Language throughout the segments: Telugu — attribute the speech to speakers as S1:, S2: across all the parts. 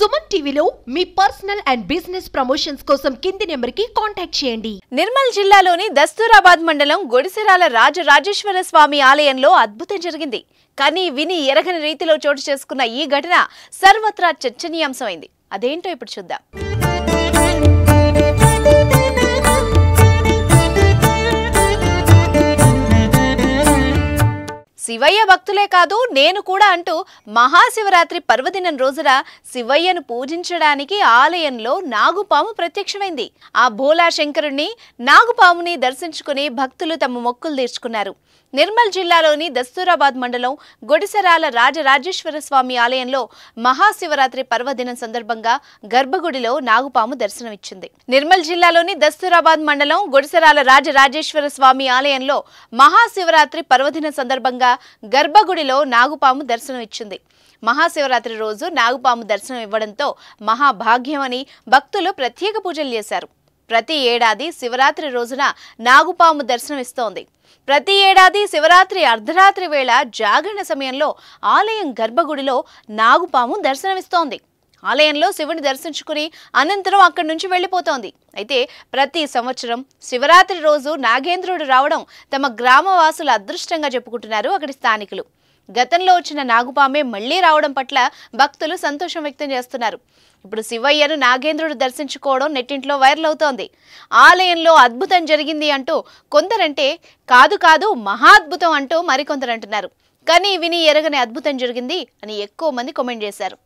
S1: సుమన్ టీవీలో మీ పర్సనల్ అండ్ బిజినెస్ ప్రమోషన్స్ కోసం కింది నెంబర్కి కాంటాక్ట్ చేయండి.
S2: నిర్మల్ జిల్లాలోని దస్తూరాబాద్ మండలం గొడిసెరాల రాజరాజేశ్వర స్వామి ఆలయంలో అద్భుతం జరిగింది. కానీ విని ఎరగని రీతిలో చోటు చేసుకున్న ఈ ఘటన సర్వత్రా చర్చనీయాంశమైంది. అదేంటో ఇప్పుడు చూద్దాం. శివయ్య భక్తులే కాదు నేను కూడా అంటూ మహాశివరాత్రి పర్వదినం రోజున శివయ్యను పూజించడానికి ఆలయంలో నాగుపాము ప్రత్యక్షమైంది. ఆ భోలా శంకరుణ్ణి నాగుపాముని దర్శించుకుని భక్తులు తమ మొక్కులు తీర్చుకున్నారు. నిర్మల్ జిల్లాలోని దస్తూరాబాద్ మండలం గొడిసెరాల రాజరాజేశ్వర స్వామి ఆలయంలో మహాశివరాత్రి పర్వదినం సందర్భంగా గర్భగుడిలో నాగుపాము దర్శనమిచ్చింది. నిర్మల్ జిల్లాలోని దస్తూరాబాద్ మండలం గొడిసెరాల రాజరాజేశ్వర స్వామి ఆలయంలో మహాశివరాత్రి పర్వదినం సందర్భంగా గర్భగుడిలో నాగుపాము దర్శనమిచ్చింది. మహాశివరాత్రి రోజు నాగుపాము దర్శనం ఇవ్వడంతో మహాభాగ్యమని భక్తులు ప్రత్యేక పూజలు చేశారు. ప్రతి ఏడాది శివరాత్రి రోజున నాగుపాము దర్శనమిస్తోంది. ప్రతి ఏడాది శివరాత్రి అర్ధరాత్రి వేళ జాగరణ సమయంలో ఆలయం గర్భగుడిలో నాగుపాము దర్శనమిస్తోంది. ఆలయంలో శివుని దర్శించుకుని అనంతరం అక్కడి నుంచి వెళ్లిపోతోంది. అయితే ప్రతి సంవత్సరం శివరాత్రి రోజు నాగేంద్రుడు రావడం తమ గ్రామవాసుల అదృష్టంగా చెప్పుకుంటున్నారు అక్కడి స్థానికులు. గతంలో వచ్చిన నాగుపామే మళ్లీ రావడం పట్ల భక్తులు సంతోషం వ్యక్తం చేస్తున్నారు. ఇప్పుడు శివయ్యను నాగేంద్రుడు దర్శించుకోవడం నెట్టింట్లో వైరల్ అవుతోంది. ఆలయంలో అద్భుతం జరిగింది అంటూ కొందరంటే కాదు కాదు మహా అద్భుతం అంటూ మరికొందరు అంటున్నారు. కానీ విని ఎరగని అద్భుతం జరిగింది అని ఎక్కువ మంది కామెంట్ చేశారు.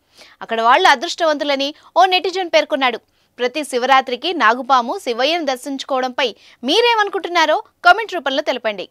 S2: అక్కడ వాళ్ళ అదృష్టవంతులని ఓ నెటిజన్ పేర్కొన్నాడు. ప్రతి శివరాత్రికి నాగుపాము శివయ్యను దర్శించుకోవడంపై మీరేమనుకుంటున్నారో కామెంట్ రూపంలో తెలపండి.